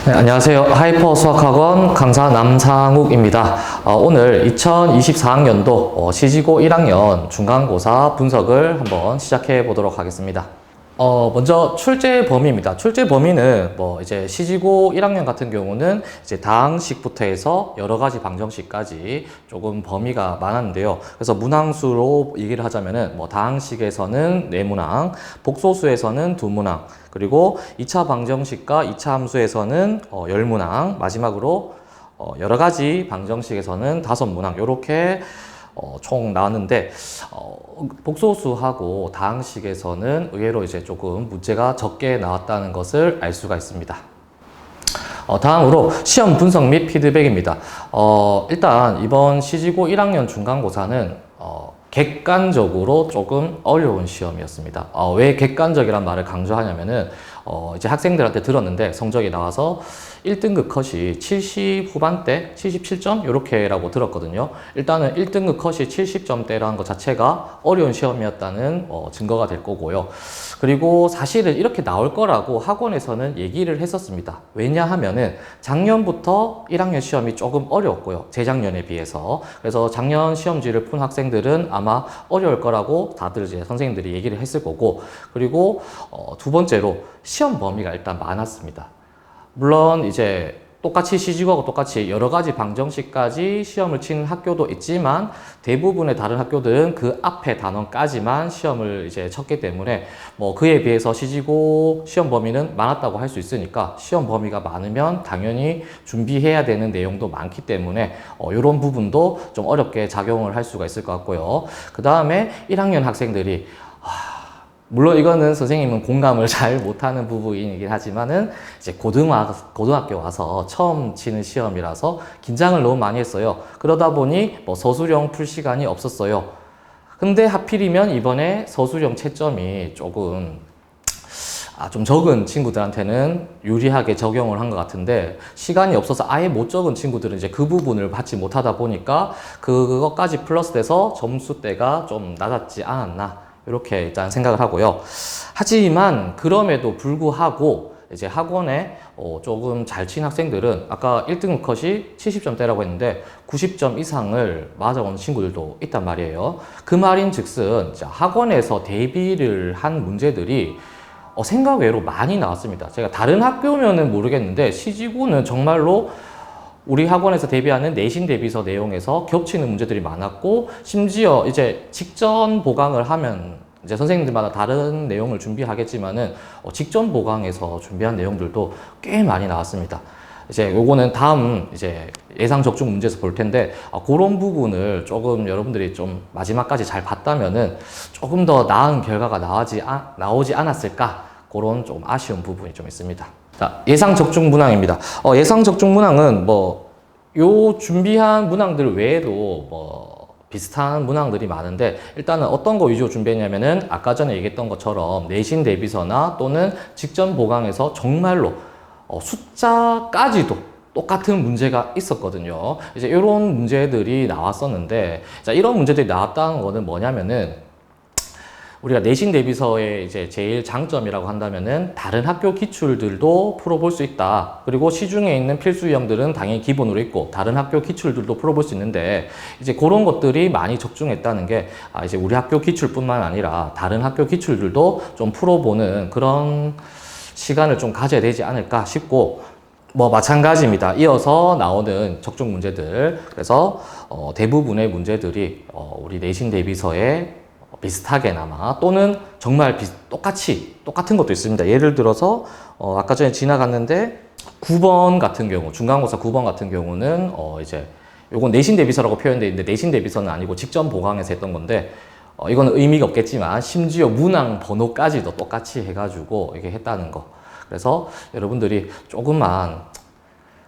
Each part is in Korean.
네, 안녕하세요. 하이퍼 수학학원 강사 남상욱입니다. 오늘 2024학년도 시지고 1학년 중간고사 분석을 한번 시작해 보도록 하겠습니다. 먼저 출제 범위입니다. 출제 범위는 이제 시지고 1학년 같은 경우는 이제 다항식부터 해서 여러 가지 방정식까지 조금 범위가 많았는데요. 그래서 문항수로 얘기를 하자면은 다항식에서는 4문항, 복소수에서는 2문항, 그리고 2차 방정식과 2차 함수에서는 10문항, 마지막으로 여러 가지 방정식에서는 5문항, 요렇게 총 나왔는데, 복소수하고 다항식에서는 의외로 이제 조금 문제가 적게 나왔다는 것을 알 수가 있습니다. 다음으로 시험 분석 및 피드백입니다. 일단 이번 시지고 1학년 중간고사는 객관적으로 조금 어려운 시험이었습니다. 왜 객관적이란 말을 강조하냐면은 이제 학생들한테 들었는데 성적이 나와서 1등급 컷이 70 후반대, 77점 이렇게라고 들었거든요. 일단은 1등급 컷이 70점대라는 것 자체가 어려운 시험이었다는 증거가 될 거고요. 그리고 사실은 이렇게 나올 거라고 학원에서는 얘기를 했었습니다. 왜냐하면은 작년부터 1학년 시험이 조금 어려웠고요. 재작년에 비해서. 그래서 작년 시험지를 푼 학생들은 아마 어려울 거라고 다들 이제 선생님들이 얘기를 했을 거고, 그리고 두 번째로 시험 범위가 일단 많았습니다. 물론 이제 똑같이 시지고하고 똑같이 여러 가지 방정식까지 시험을 치는 학교도 있지만 대부분의 다른 학교들은 그 앞에 단원까지만 시험을 이제 쳤기 때문에 그에 비해서 시지고 시험 범위는 많았다고 할 수 있으니까 시험 범위가 많으면 당연히 준비해야 되는 내용도 많기 때문에 이런 부분도 좀 어렵게 작용을 할 수가 있을 것 같고요. 그 다음에 1학년 학생들이 물론 이거는 선생님은 공감을 잘 못하는 부분이긴 하지만은 이제 고등학교 와서 처음 치는 시험이라서 긴장을 너무 많이 했어요. 그러다 보니 서술형 풀 시간이 없었어요. 근데 하필이면 이번에 서술형 채점이 조금 좀 적은 친구들한테는 유리하게 적용을 한 것 같은데, 시간이 없어서 아예 못 적은 친구들은 이제 그 부분을 받지 못하다 보니까 그것까지 플러스돼서 점수대가 좀 낮았지 않았나, 이렇게 일단 생각을 하고요. 하지만 그럼에도 불구하고 이제 학원에 조금 잘 친 학생들은 아까 1등급 컷이 70점대라고 했는데 90점 이상을 맞아온 친구들도 있단 말이에요. 그 말인 즉슨 학원에서 대비를 한 문제들이 생각 외로 많이 나왔습니다. 제가 다른 학교면은 모르겠는데 시지고는 정말로 우리 학원에서 대비하는 내신 대비서 내용에서 겹치는 문제들이 많았고, 심지어 이제 직전 보강을 하면 이제 선생님들마다 다른 내용을 준비하겠지만은 직전 보강에서 준비한 내용들도 꽤 많이 나왔습니다. 이제 요거는 다음 이제 예상 적중 문제에서 볼 텐데, 그런 부분을 조금 여러분들이 좀 마지막까지 잘 봤다면은 조금 더 나은 결과가 나오지 않았을까, 그런 좀 아쉬운 부분이 좀 있습니다. 자, 예상 적중 문항입니다. 예상 적중 문항은 요 준비한 문항들 외에도 비슷한 문항들이 많은데, 일단은 어떤 거 위주로 준비했냐면은 아까 전에 얘기했던 것처럼 내신 대비서나 또는 직전 보강에서 정말로 숫자까지도 똑같은 문제가 있었거든요. 이제 이런 문제들이 나왔었는데, 자, 이런 문제들이 나왔다는 거는 뭐냐면은 우리가 내신 대비서의 이제 제일 장점이라고 한다면은 다른 학교 기출들도 풀어볼 수 있다. 그리고 시중에 있는 필수 유형들은 당연히 기본으로 있고 다른 학교 기출들도 풀어볼 수 있는데, 이제 그런 것들이 많이 적중했다는 게 이제 우리 학교 기출뿐만 아니라 다른 학교 기출들도 좀 풀어보는 그런 시간을 좀 가져야 되지 않을까 싶고, 마찬가지입니다. 이어서 나오는 적중 문제들. 그래서 대부분의 문제들이 우리 내신 대비서에 비슷하게나마 또는 정말 똑같은 것도 있습니다. 예를 들어서 아까 전에 지나갔는데 9번 같은 경우, 중간고사 9번 같은 경우는 이제 요건 내신 대비서라고 표현되어 있는데 내신 대비서는 아니고 직전 보강에서 했던 건데, 이거는 의미가 없겠지만 심지어 문항 번호까지도 똑같이 해가지고 이렇게 했다는 거. 그래서 여러분들이 조금만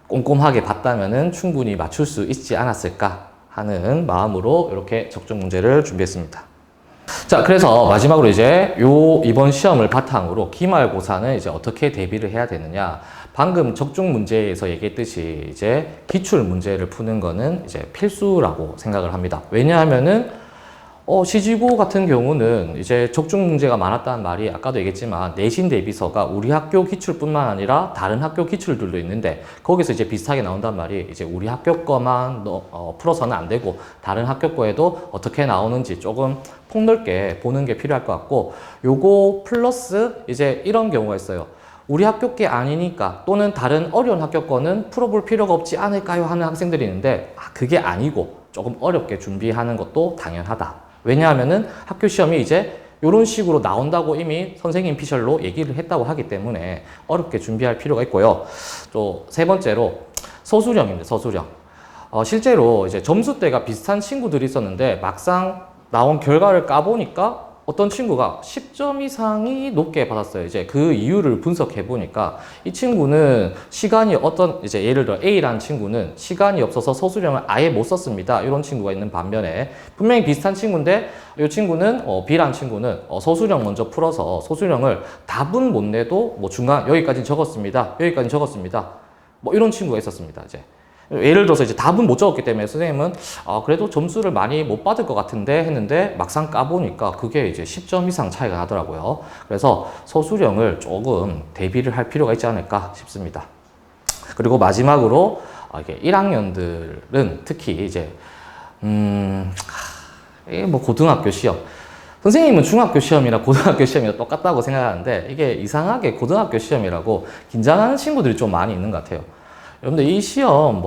꼼꼼하게 봤다면은 충분히 맞출 수 있지 않았을까 하는 마음으로 이렇게 적중 문제를 준비했습니다. 자, 그래서 마지막으로 이제 이번 시험을 바탕으로 기말고사는 이제 어떻게 대비를 해야 되느냐. 방금 적중 문제에서 얘기했듯이 이제 기출 문제를 푸는 거는 이제 필수라고 생각을 합니다. 왜냐하면은 시지고 같은 경우는 이제 적중 문제가 많았다는 말이 아까도 얘기했지만 내신 대비서가 우리 학교 기출뿐만 아니라 다른 학교 기출들도 있는데 거기서 이제 비슷하게 나온단 말이 이제 우리 학교 거만 풀어서는 안 되고 다른 학교 거에도 어떻게 나오는지 조금 폭넓게 보는 게 필요할 것 같고 요거 플러스 이제 이런 경우가 있어요. 우리 학교 게 아니니까 또는 다른 어려운 학교 거는 풀어볼 필요가 없지 않을까요? 하는 학생들이 있는데 그게 아니고 조금 어렵게 준비하는 것도 당연하다. 왜냐하면은 학교 시험이 이제 이런 식으로 나온다고 이미 선생님 피셜로 얘기를 했다고 하기 때문에 어렵게 준비할 필요가 있고요. 또 세 번째로 서술형입니다. 서술형. 실제로 이제 점수대가 비슷한 친구들이 있었는데 막상 나온 결과를 까보니까 어떤 친구가 10점 이상이 높게 받았어요. 이제 그 이유를 분석해 보니까 이 친구는 시간이 이제 예를 들어 A라는 친구는 시간이 없어서 서술형을 아예 못 썼습니다. 이런 친구가 있는 반면에 분명히 비슷한 친구인데 이 친구는 B라는 친구는 서술형 먼저 풀어서 서술형을 답은 못 내도 뭐 중간 여기까지 적었습니다. 여기까지 적었습니다. 뭐 이런 친구가 있었습니다. 이제. 예를 들어서 이제 답은 못 적었기 때문에 선생님은 그래도 점수를 많이 못 받을 것 같은데 했는데 막상 까보니까 그게 이제 10점 이상 차이가 나더라고요. 그래서 서술형을 조금 대비를 할 필요가 있지 않을까 싶습니다. 그리고 마지막으로 이게 1학년들은 특히 이제 뭐 고등학교 시험 선생님은 중학교 시험이나 고등학교 시험이랑 똑같다고 생각하는데 이게 이상하게 고등학교 시험이라고 긴장하는 친구들이 좀 많이 있는 것 같아요. 여러분들 이 시험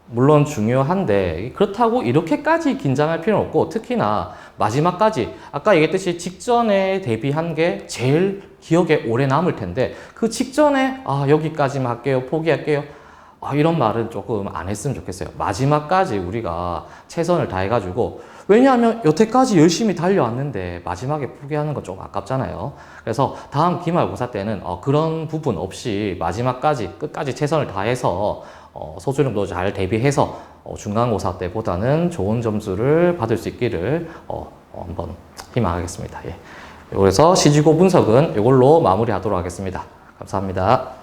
물론 중요한데 그렇다고 이렇게까지 긴장할 필요는 없고 특히나 마지막까지 아까 얘기했듯이 직전에 대비한 게 제일 기억에 오래 남을 텐데 그 직전에 여기까지만 할게요 포기할게요 이런 말은 조금 안 했으면 좋겠어요. 마지막까지 우리가 최선을 다해가지고 왜냐하면 여태까지 열심히 달려왔는데 마지막에 포기하는 건 좀 아깝잖아요. 그래서 다음 기말고사 때는 그런 부분 없이 마지막까지 끝까지 최선을 다해서 서술형도 잘 대비해서 중간고사 때보다는 좋은 점수를 받을 수 있기를 한번 희망하겠습니다. 예. 그래서 시지고 분석은 이걸로 마무리하도록 하겠습니다. 감사합니다.